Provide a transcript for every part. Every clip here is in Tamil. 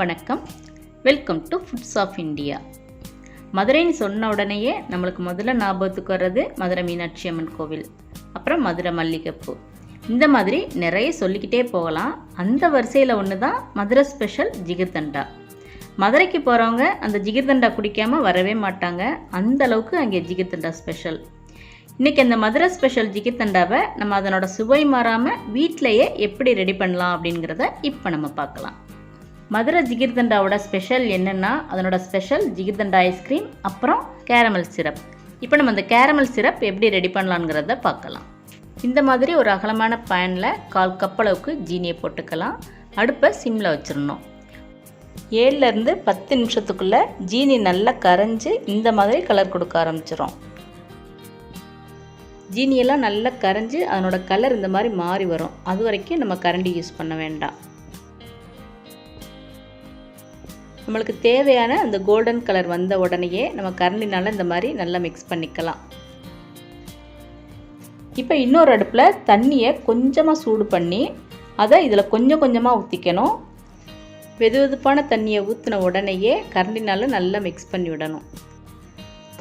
வணக்கம், welcome to foods of India. மதுரைன்னு சொன்ன உடனேயே நம்மளுக்கு முதல்ல ஞாபகத்துக்கு வர்றது மதுரை மீனாட்சி அம்மன் கோவில், அப்புறம் மதுரை மல்லிகைப்பூ. இந்த மாதிரி நிறைய சொல்லிக்கிட்டே போகலாம். அந்த வரிசையில் ஒன்று தான் மதுரை ஸ்பெஷல் ஜிகிர்தண்டா. மதுரைக்கு போகிறவங்க அந்த ஜிகிர்தண்டா குடிக்காமல் வரவே மாட்டாங்க. அந்த அளவுக்கு அங்கே ஜிகிர்தண்டா ஸ்பெஷல். இன்றைக்கி அந்த மதுரை ஸ்பெஷல் ஜிகிர்தண்டாவை நம்ம அதனோட சுவை மாறாமல் வீட்டிலையே எப்படி ரெடி பண்ணலாம் அப்படிங்கிறத இப்போ நம்ம பார்க்கலாம். மதுரை ஜிகிர்தண்டாவோட ஸ்பெஷல் என்னென்னா, அதனோட ஸ்பெஷல் ஜிகிர்தண்டா ஐஸ்கிரீம், அப்புறம் கேரமல் சிரப். இப்போ நம்ம அந்த கேரமல் சிரப் எப்படி ரெடி பண்ணலாங்கிறத பார்க்கலாம். இந்த மாதிரி ஒரு அகலமான பேனில் 1/4 கப் அளவுக்கு ஜீனியை போட்டுக்கலாம். அடுப்பை சிம்மில் வச்சிடணும். 7லேருந்து 10 நிமிஷத்துக்குள்ளே ஜீனி நல்லா கரைஞ்சி இந்த மாதிரி கலர் கொடுக்க ஆரம்பிச்சிடும். ஜீனியெல்லாம் நல்லா கரைஞ்சி அதனோட கலர் இந்த மாதிரி மாறி வரும். அது வரைக்கும் நம்ம கரண்டி யூஸ் பண்ண வேண்டாம். நம்மளுக்கு தேவையான அந்த கோல்டன் கலர் வந்த உடனேயே நம்ம கரண்டினால் இந்த மாதிரி நல்லா மிக்ஸ் பண்ணிக்கலாம். இப்போ இன்னொரு அடுப்பில் தண்ணியை கொஞ்சமாக சூடு பண்ணி அதை இதில் கொஞ்சம் கொஞ்சமாக ஊற்றிக்கணும். வெதுவெதுப்பான தண்ணியை ஊற்றின உடனேயே கரண்டினால் நல்லா மிக்ஸ் பண்ணி விடணும்.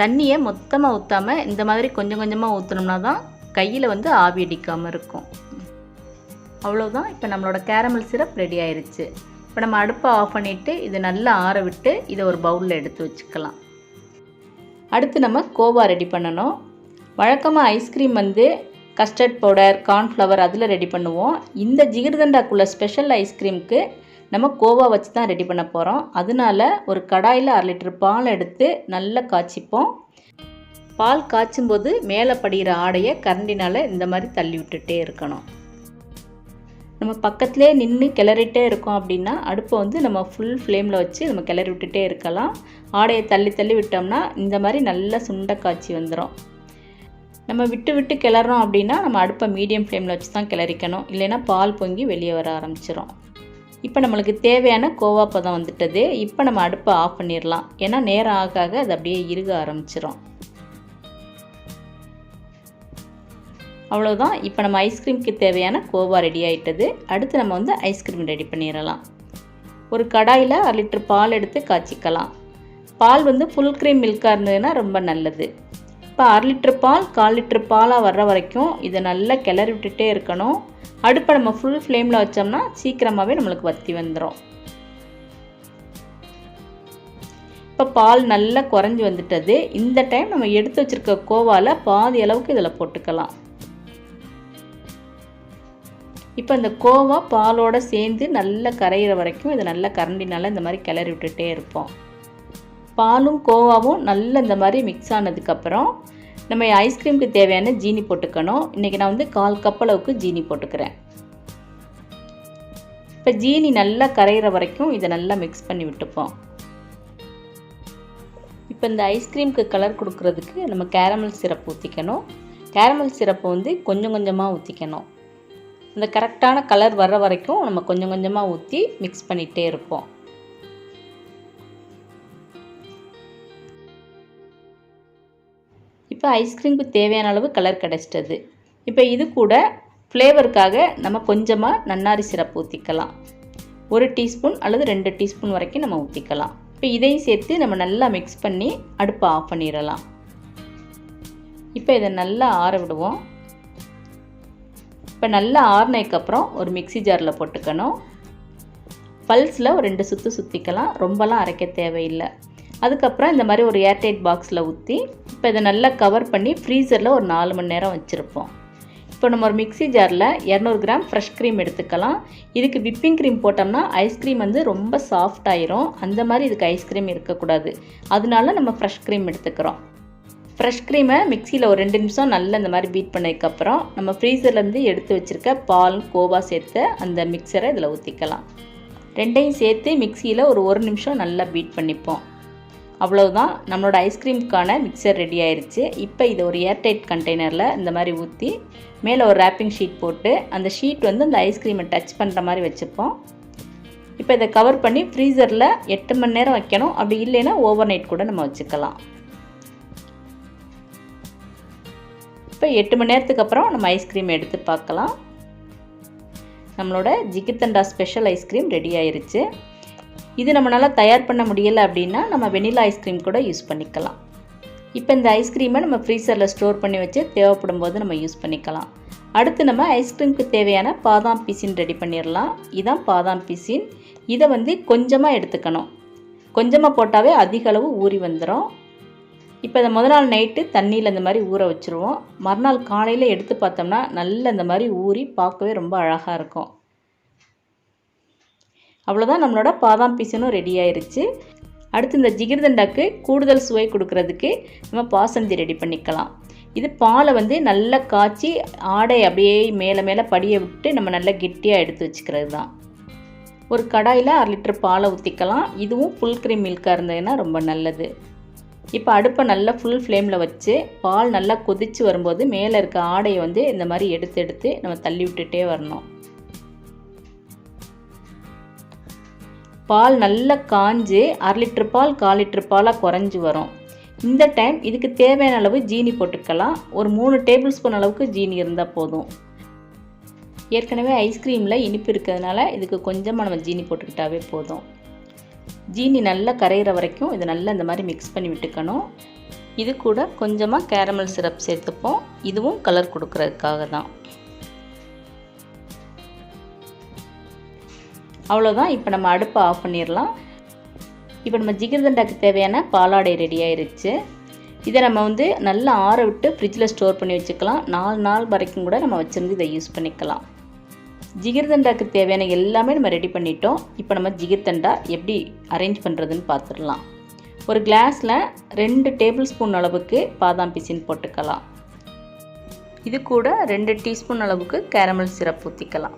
தண்ணியை மொத்தமாக ஊற்றாமல் இந்த மாதிரி கொஞ்சம் கொஞ்சமாக ஊற்றினோம்னா தான் கையில் ஆவி அடிக்காமல் இருக்கும். அவ்வளோதான். இப்போ நம்மளோட கேரமல் சிரப் ரெடி ஆயிடுச்சு. இப்போ நம்ம அடுப்பை ஆஃப் பண்ணிவிட்டு இதை நல்லா ஆற விட்டு இதை ஒரு பவுலில் எடுத்து வச்சுக்கலாம். அடுத்து நம்ம கோவா ரெடி பண்ணணும். வழக்கமாக ஐஸ்கிரீம் கஸ்டர்ட் பவுடர், கார்ன்ஃப்ளவர் அதில் ரெடி பண்ணுவோம். இந்த ஜிகிர்தண்டாக்குள்ள ஸ்பெஷல் ஐஸ்கிரீமுக்கு நம்ம கோவா வச்சு தான் ரெடி பண்ண போகிறோம். அதனால ஒரு கடாயில் 1/2 லிட்டர் பால் எடுத்து நல்லா காய்ச்சிப்போம். பால் காய்ச்சும்போது மேலே படிகிற ஆடையை கரண்டினால் இந்த மாதிரி தள்ளி விட்டுட்டே இருக்கணும். நம்ம பக்கத்துலேயே நின்று கிளறிட்டே இருக்கோம் அப்படின்னா அடுப்பை நம்ம ஃபுல் ஃப்ளேமில் வச்சு நம்ம கிளறி விட்டுட்டே இருக்கலாம். ஆடையை தள்ளி தள்ளி விட்டோம்னா இந்த மாதிரி நல்லா சுண்டை காய்ச்சி வந்துடும். நம்ம விட்டு விட்டு கிளறோம் அப்படின்னா நம்ம அடுப்பை மீடியம் ஃப்ளேமில் வச்சு தான் கிளறிக்கணும். இல்லைன்னா பால் பொங்கி வெளியே வர ஆரம்பிச்சிடும். இப்போ நம்மளுக்கு தேவையான கோவா பதம் வந்துட்டது. இப்போ நம்ம அடுப்பை ஆஃப் பண்ணிடலாம். ஏன்னா நேரம் ஆக ஆக அது அப்படியே இறுக ஆரம்பிச்சிடும். அவ்வளோதான். இப்போ நம்ம ஐஸ்கிரீமுக்கு தேவையான கோவா ரெடி ஆகிட்டது. அடுத்து நம்ம ஐஸ்கிரீம் ரெடி பண்ணிடலாம். ஒரு கடாயில் 1/2 லிட்டர் பால் எடுத்து காய்ச்சிக்கலாம். பால் ஃபுல் க்ரீம் மில்காக இருந்ததுன்னா ரொம்ப நல்லது. இப்போ 1/2 லிட்டர் பால் 1/4 லிட்டர் பாலாக வர்ற வரைக்கும் இதை நல்லா கிளறி விட்டுட்டே இருக்கணும். அடுப்பை நம்ம ஃபுல் ஃப்ளேமில் வச்சோம்னா சீக்கிரமாகவே நம்மளுக்கு வற்றி வந்துடும். இப்போ பால் நல்லா குறைஞ்சி வந்துட்டது. இந்த டைம் நம்ம எடுத்து வச்சுருக்க கோவாவில் பாதி அளவுக்கு இதில் போட்டுக்கலாம். இப்போ இந்த கோவா பாலோடு சேர்ந்து நல்லா கரையிற வரைக்கும் இதை நல்லா கரண்டினால் இந்த மாதிரி கிளறி விட்டுட்டே இருப்போம். பாலும் கோவாவும் நல்லா இந்த மாதிரி மிக்ஸ் ஆனதுக்கப்புறம் நம்ம ஐஸ்கிரீமுக்கு தேவையான ஜீனி போட்டுக்கணும். இன்றைக்கி நான் 1/4 கப் அளவுக்கு ஜீனி போட்டுக்கிறேன். இப்போ ஜீனி நல்லா கரையிற வரைக்கும் இதை நல்லா மிக்ஸ் பண்ணி விட்டுப்போம். இப்போ இந்த ஐஸ்கிரீமுக்கு கலர் கொடுக்கறதுக்கு நம்ம கேரமல் சிரப் ஊற்றிக்கணும். கேரமல் சிரப்பை கொஞ்சம் கொஞ்சமாக ஊற்றிக்கணும். இந்த கரெக்டான கலர் வர்ற வரைக்கும் நம்ம கொஞ்சம் கொஞ்சமாக ஊற்றி மிக்ஸ் பண்ணிகிட்டே இருப்போம். இப்போ ஐஸ்கிரீமுக்கு தேவையான அளவு கலர் கிடச்சிட்டது. இப்போ இது கூட ஃப்ளேவருக்காக நம்ம கொஞ்சமாக நன்னாரி சிரப் ஊற்றிக்கலாம். 1 டீஸ்பூன் அல்லது 2 டீஸ்பூன் வரைக்கும் நம்ம ஊற்றிக்கலாம். இப்போ இதையும் சேர்த்து நம்ம நல்லா மிக்ஸ் பண்ணி அடுப்பை ஆஃப் பண்ணிடலாம். இப்போ இதை நல்லா ஆற விடுவோம். இப்போ நல்லா ஆறினதுக்கப்புறம் ஒரு மிக்ஸி ஜாரில் போட்டுக்கணும். பல்ஸில் ஒரு 2 சுற்று சுற்றிக்கலாம். ரொம்பலாம் அரைக்க தேவையில்லை. அதுக்கப்புறம் இந்த மாதிரி ஒரு ஏர்டைட் பாக்ஸில் ஊற்றி இப்போ இதை நல்லா கவர் பண்ணி ஃப்ரீசரில் ஒரு 4 மணி நேரம் வச்சுருப்போம். இப்போ நம்ம ஒரு மிக்ஸி ஜாரில் 200 கிராம் ஃப்ரெஷ் க்ரீம் எடுத்துக்கலாம். இதுக்கு விப்பிங் க்ரீம் போட்டோம்னா ஐஸ்கிரீம் ரொம்ப சாஃப்ட் ஆயிரும். அந்த மாதிரி இதுக்கு ஐஸ்கிரீம் இருக்கக்கூடாது. அதனால நம்ம ஃப்ரெஷ் க்ரீம் எடுத்துக்கிறோம். ஃப்ரெஷ் க்ரீமை மிக்சியில் ஒரு 2 நிமிஷம் நல்லா இந்த மாதிரி பீட் பண்ணதுக்கப்புறம் நம்ம ஃப்ரீசர்லேருந்து எடுத்து வச்சுருக்க பால், கோவா சேர்த்து அந்த மிக்சரை இதில் ஊற்றிக்கலாம். ரெண்டையும் சேர்த்து மிக்சியில் ஒரு 1 நிமிஷம் நல்லா பீட் பண்ணிப்போம். அவ்வளோதான், நம்மளோட ஐஸ்கிரீமுக்கான மிக்சர் ரெடி ஆயிடுச்சு. இப்போ இதை ஒரு ஏர்டைட் கண்டெய்னரில் இந்த மாதிரி ஊற்றி மேலே ஒரு ரேப்பிங் ஷீட் போட்டு அந்த ஷீட் அந்த ஐஸ்கிரீமை டச் பண்ணுற மாதிரி வச்சுப்போம். இப்போ இதை கவர் பண்ணி ஃப்ரீசரில் 8 மணி நேரம் வைக்கணும். அப்படி இல்லைன்னா ஓவர் நைட் கூட நம்ம வச்சுக்கலாம். இப்போ 8 மணி நேரத்துக்கு அப்புறம் நம்ம ஐஸ்கிரீம் எடுத்து பார்க்கலாம். நம்மளோட ஜிகிர்தண்டா ஸ்பெஷல் ஐஸ்கிரீம் ரெடி ஆயிருச்சு. இது நம்மளால் தயார் பண்ண முடியலை அப்படின்னா நம்ம வெனிலா ஐஸ்கிரீம் கூட யூஸ் பண்ணிக்கலாம். இப்போ இந்த ஐஸ்கிரீமை நம்ம ஃப்ரீசரில் ஸ்டோர் பண்ணி வச்சு தேவைப்படும் போது நம்ம யூஸ் பண்ணிக்கலாம். அடுத்து நம்ம ஐஸ்கிரீமுக்கு தேவையான பாதாம் பிசின் ரெடி பண்ணிடலாம். இதான் பாதாம் பிசின். இதை வந்து கொஞ்சமாக எடுத்துக்கணும். கொஞ்சமாக போட்டாவே அதிக அளவு ஊறி வந்துடும். இப்போ இதை முதல் நாள் நைட்டு தண்ணியில் இந்த மாதிரி ஊற வச்சுருவோம். மறுநாள் காலையில் எடுத்து பார்த்தோம்னா நல்ல இந்த மாதிரி ஊறி பார்க்கவே ரொம்ப அழகாக இருக்கும். அவ்வளோதான், நம்மளோட பாதாம் பிசினும் ரெடி ஆயிடுச்சு. அடுத்து இந்த ஜிகிர்தண்டாக்கு கூடுதல் சுவை கொடுக்கறதுக்கு நம்ம பாசந்தி ரெடி பண்ணிக்கலாம். இது பாலை வந்து நல்லா காய்ச்சி ஆடை அப்படியே மேலே மேலே படியை விட்டு நம்ம நல்லா கெட்டியாக எடுத்து வச்சுக்கிறது தான். ஒரு கடாயில் 1/2 லிட்டர் பாலை ஊற்றிக்கலாம். இதுவும் ஃபுல் க்ரீம் மில்காக இருந்ததுன்னா ரொம்ப நல்லது. இப்போ அடுப்பை நல்லா ஃபுல் ஃப்ளேமில் வச்சு பால் நல்லா கொதித்து வரும்போது மேலே இருக்க ஆடையை வந்து இந்த மாதிரி எடுத்து நம்ம தள்ளி விட்டுட்டே வரணும். பால் நல்லா காஞ்சு 1/2 லிட்டர் பால் 1/4 லிட்டர் பாலாக குறைஞ்சி வரும். இந்த டைம் இதுக்கு தேவையான அளவு ஜீனி போட்டுக்கலாம். ஒரு 3 டேபிள் ஸ்பூன் அளவுக்கு ஜீனி இருந்தால் போதும். ஏற்கனவே ஐஸ்கிரீமில் இனிப்பு இருக்கிறதுனால இதுக்கு கொஞ்சமாக நம்ம ஜீனி போட்டுக்கிட்டாவே போதும். ஜீனி நல்லா கரையிற வரைக்கும் இதை நல்லா இந்த மாதிரி மிக்ஸ் பண்ணி விட்டுக்கணும். இது கூட கொஞ்சமாக கேரமல் சிரப் சேர்த்துப்போம். இதுவும் கலர் கொடுக்கறதுக்காக தான். அவ்வளோதான், இப்போ நம்ம அடுப்பை ஆஃப் பண்ணிடலாம். இப்போ நம்ம ஜிகிர்தண்டாக்கு தேவையான பாலாடை ரெடி ஆயிடுச்சு. இதை நம்ம வந்து நல்லா ஆற விட்டு ஃப்ரிட்ஜில் ஸ்டோர் பண்ணி வச்சுக்கலாம். 4 நாள் வரைக்கும் கூட நம்ம வச்சுருந்து இதை யூஸ் பண்ணிக்கலாம். ஜிகிர்தண்டாக்கு தேவையான எல்லாமே நம்ம ரெடி பண்ணிட்டோம். இப்போ நம்ம ஜிகிர்தண்டா எப்படி அரேஞ்ச் பண்ணுறதுன்னு பார்த்துடலாம். ஒரு கிளாஸில் 2 டேபிள் ஸ்பூன் அளவுக்கு பாதாம் பிசின் போட்டுக்கலாம். இது கூட 2 டீஸ்பூன் அளவுக்கு கேரமல் சிரப் ஊற்றிக்கலாம்.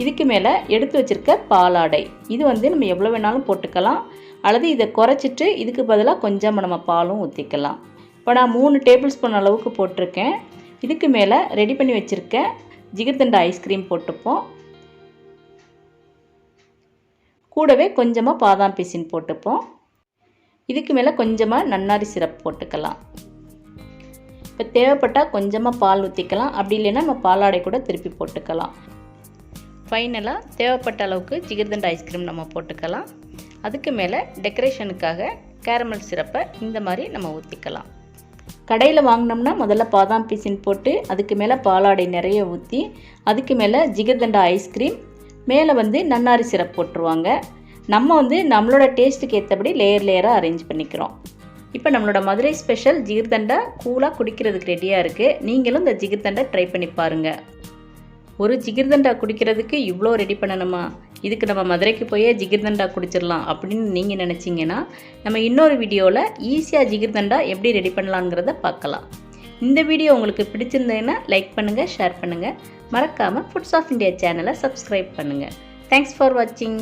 இதுக்கு மேலே எடுத்து வச்சுருக்க பாலாடை, இது வந்து நம்ம எவ்வளோ வேணாலும் போட்டுக்கலாம். அல்லது இதை குறைச்சிட்டு இதுக்கு பதிலாக கொஞ்சம் நம்ம பாலும் ஊற்றிக்கலாம். இப்போ நான் 3 டேபிள் ஸ்பூன் அளவுக்கு போட்டிருக்கேன். இதுக்கு மேலே ரெடி பண்ணி வச்சுருக்க ஜிகிர்தண்டா ஐஸ்கிரீம் போட்டுப்போம். கூடவே கொஞ்சமாக பாதாம் பிசின் போட்டுப்போம். இதுக்கு மேலே கொஞ்சமாக நன்னாரி சிரப் போட்டுக்கலாம். இப்போ தேவைப்பட்டால் கொஞ்சமாக பால் ஊற்றிக்கலாம். அப்படி இல்லைன்னா நம்ம பாலாடை கூட திருப்பி போட்டுக்கலாம். ஃபைனலாக தேவைப்பட்ட அளவுக்கு ஜிகிர்தண்டா ஐஸ்கிரீம் நம்ம போட்டுக்கலாம். அதுக்கு மேலே டெக்கரேஷனுக்காக கேரமல் சிரப்பை இந்த மாதிரி நம்ம ஊற்றிக்கலாம். கடையில் வாங்கினோம்னா முதல்ல பாதாம் பிசின் போட்டு அதுக்கு மேலே பாலாடை நிறைய ஊற்றி அதுக்கு மேலே ஜிகிர்தண்டா ஐஸ்கிரீம் மேலே வந்து நன்னாரி சிரப் போட்டுருவாங்க. நம்ம வந்து நம்மளோட டேஸ்ட்டுக்கு ஏற்றபடி லேயராக அரேஞ்ச் பண்ணிக்கிறோம். இப்போ நம்மளோட மதுரை ஸ்பெஷல் ஜிகிர்தண்டா கூலாக குடிக்கிறதுக்கு ரெடியாக இருக்குது. நீங்களும் இந்த ஜிகிர்தண்டா ட்ரை பண்ணி பாருங்கள். ஒரு ஜிகிர்தண்டா குடிக்கிறதுக்கு இவ்வளோ ரெடி பண்ணணுமா? இதுக்கு நம்ம மதுரைக்கு போய் ஜிகிர்தண்டா குடிச்சிடலாம் அப்படின்னு நீங்கள் நினச்சிங்கன்னா நம்ம இன்னொரு வீடியோவில் ஈஸியாக ஜிகிர்தண்டா எப்படி ரெடி பண்ணலாங்கிறத பார்க்கலாம். இந்த வீடியோ உங்களுக்கு பிடிச்சிருந்ததுன்னா லைக் பண்ணுங்கள், ஷேர் பண்ணுங்கள். மறக்காமல் ஃபுட்ஸ் ஆஃப் இந்தியா சேனலை சப்ஸ்கிரைப் பண்ணுங்கள். தேங்க்ஸ் ஃபார் வாட்சிங்.